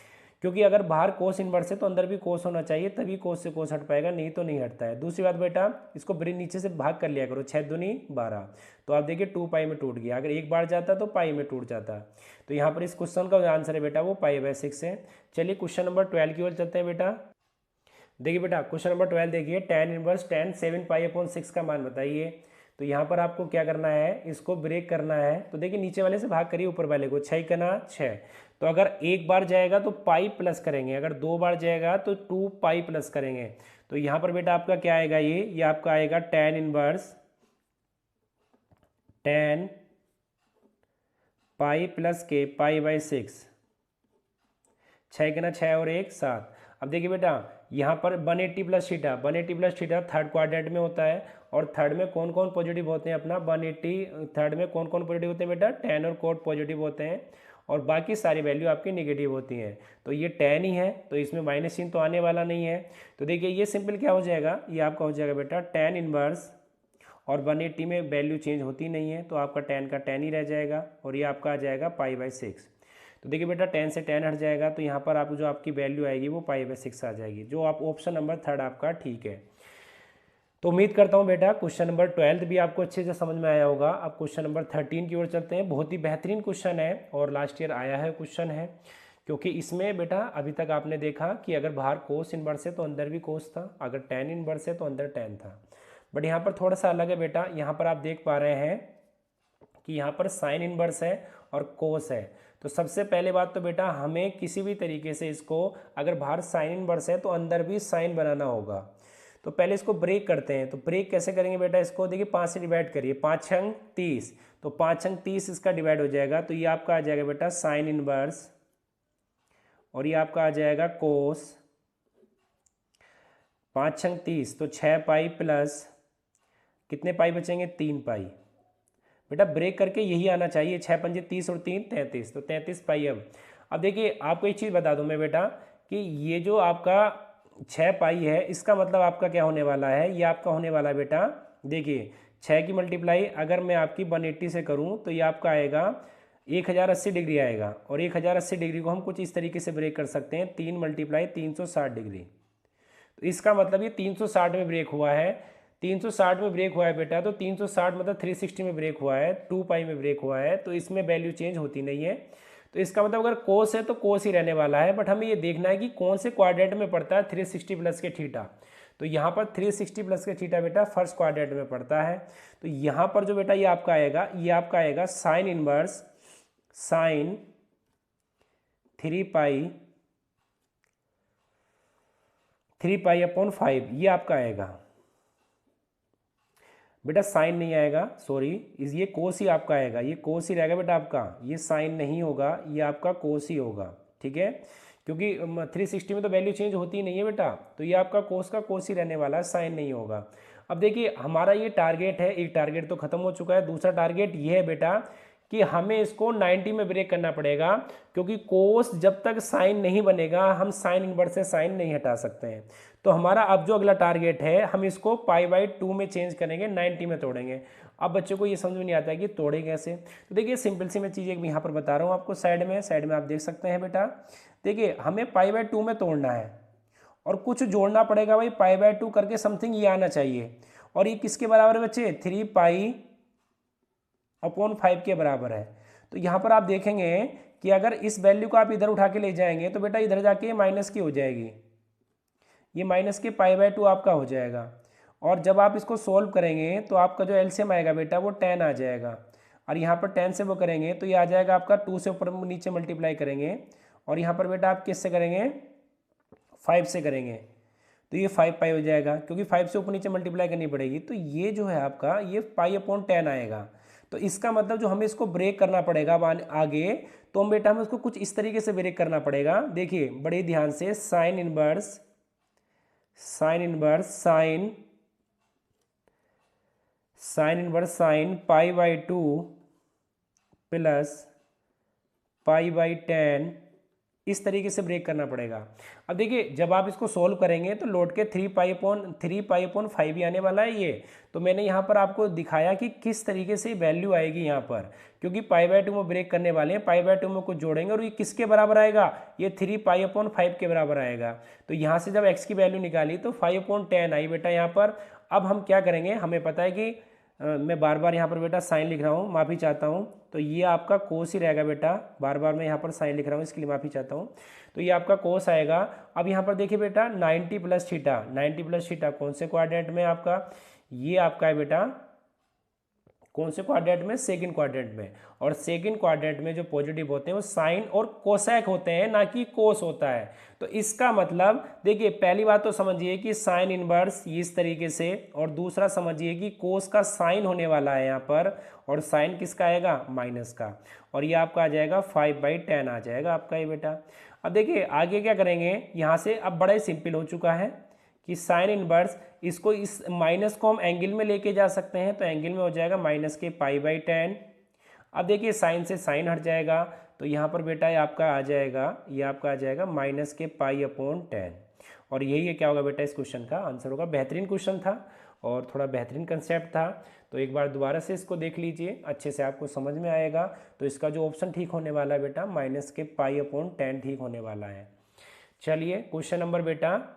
क्योंकि अगर बाहर कोस इनवर्स है तो अंदर भी कोस होना चाहिए, तभी कोस से कोस हट पाएगा, नहीं तो नहीं हटता है। दूसरी बात बेटा, इसको नीचे से भाग कर लिया करो, 6 दूनी 12, तो आप देखिए 2 पाई में टूट गया, अगर एक बार जाता तो पाई में टूट जाता। तो यहाँ पर इस क्वेश्चन का जो आंसर है बेटा वो पाई बाई 6 है। चलिए क्वेश्चन नंबर 12 की ओर चलते हैं बेटा। देखिए बेटा क्वेश्चन नंबर 12 देखिए, tan inverse tan 7 pi upon 6 का मान बताइए। तो यहाँ पर आपको क्या करना है, इसको ब्रेक करना है। तो देखिए नीचे वाले से भाग करिए ऊपर वाले को, 6 गुना 6, तो अगर एक बार जाएगा तो पाई प्लस करेंगे, अगर 2 बार जाएगा तो 2 पाई प्लस करेंगे। तो यहाँ पर बेटा आपका क्या आएगा, ये आपका आएगा tan inverse tan pi plus के पाई बाई 6, 6 गुना 6 और 1 7। अब देखिए बेटा यहाँ पर 180 plus theta, 180 plus theta third quadrant में होता है, और थर्ड में कौन कौन पॉजिटिव होते हैं अपना 180, थर्ड में कौन कौन पॉजिटिव होते हैं बेटा, tan और कोट पॉजिटिव होते हैं, और बाकी सारी वैल्यू आपकी नेगेटिव होती हैं। तो ये tan ही है, तो इसमें माइनस चिन्ह तो आने वाला नहीं है। तो देखिए ये सिंपल क्या हो जाएगा, ये आपका हो जाएगा बेटा tan इनवर्स, और 180 में वैल्यू चेंज होती नहीं है, तो आपका tan का tan ही रह जाएगा, और ये आपका आ जाएगा पाई बाई 6। तो देखिए बेटा tan से tan हट जाएगा, तो यहाँ पर आप जो आपकी वैल्यू आएगी वो पाई बाई 6 आ जाएगी, जो आप ऑप्शन नंबर 3 आपका ठीक है। तो उम्मीद करता हूँ बेटा क्वेश्चन नंबर 12 भी आपको अच्छे से समझ में आया होगा। अब क्वेश्चन नंबर 13 की ओर चलते हैं। बहुत ही बेहतरीन क्वेश्चन है, और लास्ट ईयर आया है क्वेश्चन है, क्योंकि इसमें बेटा अभी तक आपने देखा कि अगर बाहर कोस इनवर्स है तो अंदर भी कोस था, अगर tan इनवर्स है तो अंदर tan था, बट यहाँ पर थोड़ा सा अलग है बेटा। यहाँ पर आप देख पा रहे हैं कि यहाँ पर साइन इनवर्स है और कोस है। तो सबसे पहले बात तो बेटा हमें किसी भी तरीके से इसको, अगर बाहर साइन इनवर्स है तो अंदर भी साइन बनाना होगा। तो पहले इसको ब्रेक करते हैं। तो ब्रेक कैसे करेंगे बेटा, इसको देखिए 5 से डिवाइड करिए, 5 छंग 30, तो 5 छंग 30 इसका डिवाइड हो जाएगा, तो ये आपका आ जाएगा बेटा साइन इनवर्स, और ये आपका आ जाएगा कोस। 5 छंग 30, तो 6 पाई प्लस कितने पाई बचेंगे, 3 पाई। बेटा ब्रेक करके यही आना चाहिए, 6 पंजे 30 और 3 33, तो 33 पाई। अब देखिए आपको एक चीज़ बता दूं मैं बेटा कि ये जो आपका 6 पाई है, इसका मतलब आपका क्या होने वाला है, ये आपका होने वाला है बेटा देखिए 6 की मल्टीप्लाई अगर मैं आपकी 180 से करूं तो ये आपका आएगा 1080 डिग्री आएगा, और 1080 डिग्री को हम कुछ इस तरीके से ब्रेक कर सकते हैं, 3 मल्टीप्लाई 360 डिग्री। तो इसका मतलब ये 360 में ब्रेक हुआ है, 360 में ब्रेक हुआ है बेटा, तो 360 मतलब 360 में ब्रेक हुआ है, 2 पाई में ब्रेक हुआ है, तो इसमें वैल्यू चेंज होती नहीं है। तो इसका मतलब अगर कोस है तो कोस ही रहने वाला है, बट हमें ये देखना है कि कौन से क्वाड्रेंट में पड़ता है 360 प्लस के थीटा। तो यहाँ पर 360 प्लस के थीटा बेटा फर्स्ट क्वाड्रेंट में पड़ता है। तो यहाँ पर जो बेटा ये आपका आएगा, ये आपका आएगा sine inverse sine 3 pi upon 5, ये आपका आएगा बेटा। साइन नहीं आएगा, सॉरी, ये कोस ही आपका आएगा, ये कोस ही रहेगा बेटा आपका, ये साइन नहीं होगा, ये आपका कोस ही होगा, ठीक है, क्योंकि 360 में तो वैल्यू चेंज होती ही नहीं है बेटा, तो ये आपका कोस का कोस ही रहने वाला है, साइन नहीं होगा। अब देखिए हमारा ये टारगेट है, एक टारगेट तो खत्म हो चुका है, दूसरा टारगेट ये है बेटा कि हमें इसको 90 में ब्रेक करना पड़ेगा, क्योंकि कोस जब तक साइन नहीं बनेगा हम साइन इनवर्स से साइन नहीं हटा सकते हैं। तो हमारा अब जो अगला टारगेट है, हम इसको π/2 में चेंज करेंगे, 90 में तोड़ेंगे। अब बच्चों को ये समझ में नहीं आता है कि तोड़े कैसे। तो देखिए सिंपल सी मैं चीज़ एक यहाँ पर बता रहा हूँ आपको, साइड में आप देख सकते हैं बेटा। देखिए हमें π/2 में तोड़ना है और कुछ जोड़ना पड़ेगा भाई, π/2 करके समथिंग ये आना चाहिए, और ये किसके बराबर है बच्चे, 3π/5 के बराबर है। तो यहाँ पर आप देखेंगे कि अगर इस वैल्यू को आप इधर उठा के ले जाएंगे तो बेटा इधर जाके माइनस की हो जाएगी, ये माइनस के π/2 आपका हो जाएगा। और जब आप इसको सोल्व करेंगे तो आपका जो एलसीएम आएगा बेटा वो 10 आ जाएगा, और यहाँ पर 10 से वो करेंगे तो ये आ जाएगा आपका 2 से ऊपर नीचे मल्टीप्लाई करेंगे, और यहाँ पर बेटा आप किससे करेंगे, 5 से करेंगे, तो ये 5π हो जाएगा, क्योंकि 5 से ऊपर नीचे मल्टीप्लाई करनी पड़ेगी। तो ये जो है आपका ये π/10 आएगा। तो इसका मतलब जो हमें इसको ब्रेक करना पड़ेगा आगे, तो हम बेटा हमें उसको कुछ इस तरीके से ब्रेक करना पड़ेगा। देखिए बड़े ध्यान से, साइन इनवर्स साइन π/2 प्लस π/10, इस तरीके से ब्रेक करना पड़ेगा। अब देखिए जब आप इसको सोल्व करेंगे तो लौट के 3π/5 ही आने वाला है ये। तो मैंने यहाँ पर आपको दिखाया कि किस तरीके से वैल्यू आएगी यहाँ पर, क्योंकि π/2 में ब्रेक करने वाले हैं, π/2 में कुछ जोड़ेंगे और ये किसके बराबर आएगा, ये 3π/5 के बराबर आएगा। तो यहाँ से जब x की वैल्यू निकाली तो 5/10 आई बेटा यहाँ पर। अब हम क्या करेंगे, हमें पता है कि मैं बार बार यहाँ पर बेटा साइन लिख रहा हूँ, माफ़ी चाहता हूँ, तो ये आपका कोस ही रहेगा बेटा, बार बार मैं यहाँ पर साइन लिख रहा हूँ इसके लिए माफ़ी चाहता हूँ। तो ये आपका कोस आएगा। अब यहाँ पर देखिए बेटा 90 प्लस थीटा कौन से क्वाड्रेंट में आपका, ये आपका है बेटा कौन से क्वाड्रेंट में, सेकंड क्वाड्रेंट में। और सेकंड क्वाड्रेंट में जो पॉजिटिव होते हैं वो साइन और कोसेक होते हैं, ना कि कोस होता है। तो इसका मतलब देखिए पहली बात तो समझिए कि साइन इनवर्स इस तरीके से, और दूसरा समझिए कि कोस का साइन होने वाला है यहाँ पर, और साइन किसका आएगा, माइनस का, और ये आपका आ जाएगा 5/10 आ जाएगा आपका ये बेटा। अब देखिए आगे क्या करेंगे, यहाँ से अब बड़ा ही सिंपल हो चुका है कि साइन इनवर्स, इसको इस माइनस को हम एंगल में लेके जा सकते हैं, तो एंगल में हो जाएगा माइनस के π/10। अब देखिए साइन से साइन हट जाएगा, तो यहाँ पर बेटा ये आपका आ जाएगा, ये आपका आ जाएगा माइनस के π/10। और यही है क्या होगा बेटा, इस क्वेश्चन का आंसर होगा। बेहतरीन क्वेश्चन था और थोड़ा बेहतरीन कंसेप्ट था, तो एक बार दोबारा से इसको देख लीजिए, अच्छे से आपको समझ में आएगा। तो इसका जो ऑप्शन ठीक होने वाला है बेटा, माइनस के π/10 ठीक होने वाला है। चलिए क्वेश्चन नंबर बेटा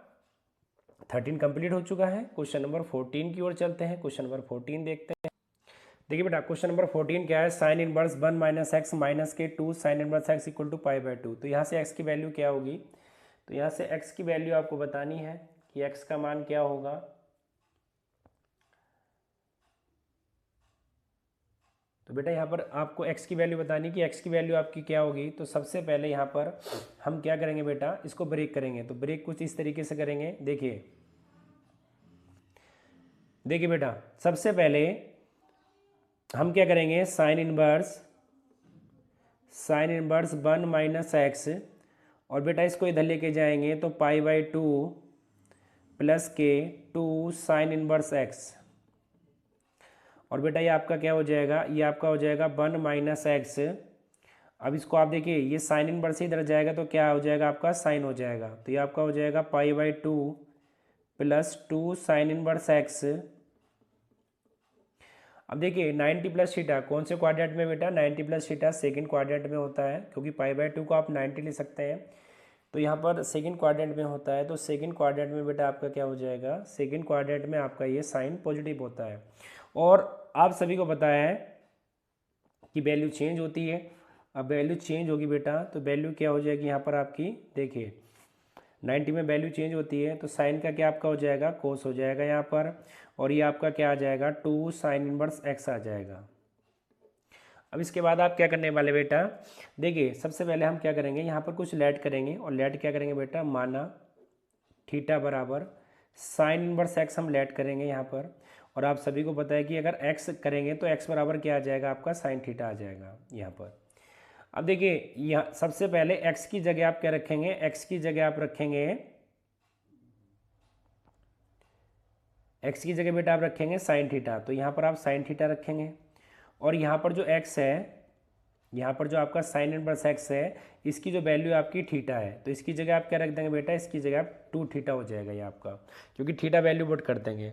13 कंप्लीट हो चुका है। क्वेश्चन नंबर 14 की ओर चलते हैं। क्वेश्चन नंबर 14 देखते हैं। देखिए बेटा क्वेश्चन नंबर 14 क्या है, साइन इनवर्स 1 - x माइनस के 2 sine inverse x equal to π/2। तो यहाँ से x की वैल्यू क्या होगी, तो यहाँ से x की वैल्यू आपको बतानी है कि x का मान क्या होगा। तो बेटा यहाँ पर आपको x की वैल्यू बतानी कि x की वैल्यू आपकी क्या होगी। तो सबसे पहले यहाँ पर हम क्या करेंगे बेटा, इसको ब्रेक करेंगे। तो ब्रेक कुछ इस तरीके से करेंगे। देखिए बेटा सबसे पहले हम क्या करेंगे, साइन इनवर्स 1 - x, और बेटा इसको इधर लेके जाएंगे तो π/2 प्लस के 2 साइन इनवर्स x, और बेटा ये आपका क्या हो जाएगा, ये आपका हो जाएगा 1 - x। अब इसको आप देखिए, ये साइन इनवर्स से इधर जाएगा तो क्या हो जाएगा आपका, साइन हो जाएगा। तो ये आपका हो जाएगा π/2 प्लस 2 साइन इनवर्स x, अब देखिए 90 प्लस थीटा कौन से क्वाड्रेंट में बेटा, 90 प्लस थीटा सेकेंड क्वाड्रेंट में होता है, क्योंकि पाई/2 को आप 90 ले सकते हैं, तो यहाँ पर सेकंड क्वाड्रेंट में होता है। तो सेकंड क्वाड्रेंट में बेटा आपका क्या हो जाएगा, सेकंड क्वाड्रेंट में आपका ये साइन पॉजिटिव होता है। और आप सभी को पता है कि वैल्यू चेंज होती है। अब वैल्यू चेंज होगी बेटा, तो वैल्यू क्या हो जाएगी यहाँ पर आपकी, देखिए 90 में वैल्यू चेंज होती है, तो साइन का क्या आपका हो जाएगा, कोस हो जाएगा यहाँ पर, और ये आपका क्या आ जाएगा, 2 साइन इनवर्स एक्स आ जाएगा। अब इसके बाद आप क्या करने वाले बेटा, देखिए सबसे पहले हम क्या करेंगे, यहाँ पर कुछ लेट करेंगे, और लेट क्या करेंगे बेटा, माना थीटा बराबर साइन इनवर्स एक्स हम लेट करेंगे यहाँ पर। और आप सभी को पता है कि अगर एक्स करेंगे तो एक्स बराबर क्या आ जाएगा, आपका साइन थीटा आ जाएगा यहाँ पर। अब देखिए यहाँ सबसे पहले एक्स की जगह आप क्या रखेंगे, एक्स की जगह आप रखेंगे, एक्स की जगह बेटा आप रखेंगे साइन थीटा, तो यहाँ पर आप साइन थीटा रखेंगे। और यहाँ पर जो एक्स है, यहाँ पर जो आपका साइन इनवर्स एक्स है, इसकी जो वैल्यू आपकी थीटा है, तो इसकी जगह आप क्या रख देंगे बेटा, इसकी जगह आप 2 थीटा हो जाएगा ये आपका, क्योंकि थीटा वैल्यू पुट कर देंगे।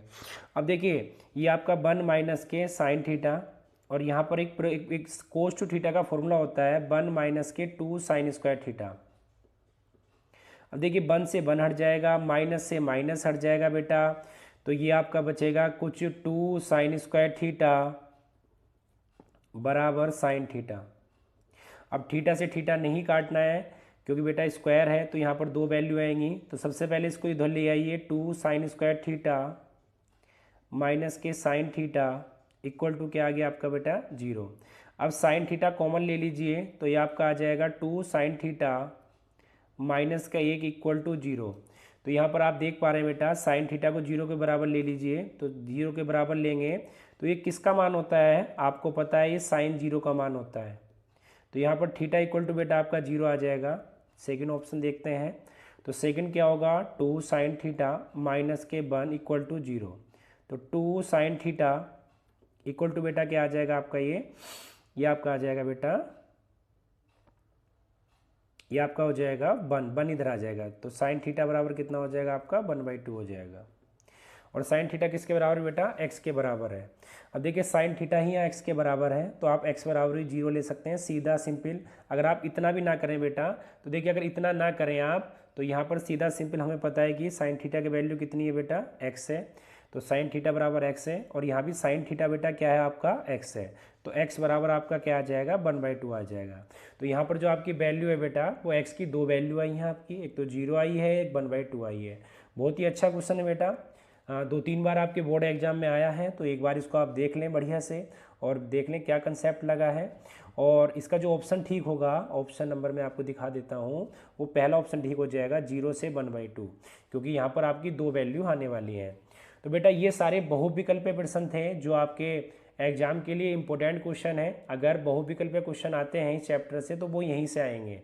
अब देखिए ये आपका 1 माइनस के साइन थीटा, और यहाँ पर एक कोस टू थीटा का फॉर्मूला होता है 1 माइनस के 2 साइन स्क्वायर थीटा। अब देखिए 1 से 1 हट जाएगा, माइनस से माइनस हट जाएगा बेटा, तो ये आपका बचेगा कुछ 2 साइन स्क्वायर थीटा बराबर साइन थीटा। अब थीटा से थीटा नहीं काटना है, क्योंकि बेटा स्क्वायर है, तो यहाँ पर 2 वैल्यू आएंगी। तो सबसे पहले इसको इधर ले आइए, 2 साइन स्क्वायर थीटा माइनस के साइन थीटा इक्वल टू क्या आ गया आपका बेटा, 0। अब साइन थीटा कॉमन ले लीजिए, तो ये आपका आ जाएगा 2 साइन थीटा माइनस का 1 इक्वल टू 0। तो यहाँ पर आप देख पा रहे हैं बेटा, साइन थीटा को 0 के बराबर ले लीजिए, तो 0 के बराबर लेंगे तो ये किसका मान होता है, आपको पता है ये साइन 0 का मान होता है। तो यहाँ पर थीटा इक्वल टू बेटा आपका 0 आ जाएगा। सेकंड ऑप्शन देखते हैं, तो सेकंड क्या होगा, 2 साइन थीटा माइनस के 1 इक्वल टू 0। तो 2 साइन थीटा इक्वल टू बेटा क्या आ जाएगा आपका, ये आपका आ जाएगा बेटा, ये आपका हो जाएगा 1 इधर आ जाएगा, तो साइन थीटा बराबर कितना हो जाएगा आपका, 1/2 हो जाएगा। और साइन थीटा किसके बराबर बेटा, एक्स के बराबर है। अब देखिए साइन थीटा ही यहाँ एक्स के बराबर है, तो आप एक्स बराबर ही 0 ले सकते हैं, सीधा सिंपल। अगर आप इतना भी ना करें बेटा, तो देखिए अगर इतना ना करें आप, तो यहाँ पर सीधा सिंपल हमें पता है कि साइन थीटा की वैल्यू कितनी है बेटा, एक्स है, तो साइन थीटा बराबर एक्स है। और यहाँ भी साइन थीटा बेटा क्या है आपका, एक्स है, तो एक्स बराबर आपका क्या आ जाएगा, 1/2 आ जाएगा। तो यहाँ पर जो आपकी वैल्यू है बेटा, वो एक्स की 2 वैल्यू आई हैं आपकी, एक तो 0 आई है, एक 1/2 आई है। बहुत ही अच्छा क्वेश्चन है बेटा, 2-3 बार आपके बोर्ड एग्जाम में आया है, तो एक बार इसको आप देख लें बढ़िया से, और देख लें क्या कंसेप्ट लगा है। और इसका जो ऑप्शन ठीक होगा, ऑप्शन नंबर मैं आपको दिखा देता हूँ, वो पहला ऑप्शन ठीक हो जाएगा, 0 से 1/2, क्योंकि यहाँ पर आपकी 2 वैल्यू आने वाली हैं। तो बेटा ये सारे बहुविकल्पीय प्रश्न थे जो आपके एग्जाम के लिए इम्पोर्टेंट क्वेश्चन है। अगर बहुविकल्पीय क्वेश्चन आते हैं इस चैप्टर से, तो वो यहीं से आएंगे।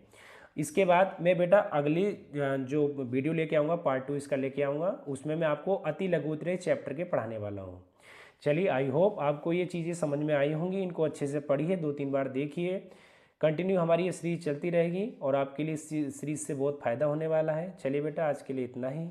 इसके बाद मैं बेटा अगली जो वीडियो लेके आऊँगा, पार्ट 2 इसका लेके आऊँगा, उसमें मैं आपको अति लघु उत्तरीय चैप्टर के पढ़ाने वाला हूँ। चलिए, आई होप आपको ये चीज़ें समझ में आई होंगी। इनको अच्छे से पढ़िए, 2-3 बार देखिए, कंटिन्यू हमारी ये सीरीज चलती रहेगी और आपके लिए इस सीरीज से बहुत फ़ायदा होने वाला है। चलिए बेटा, आज के लिए इतना ही।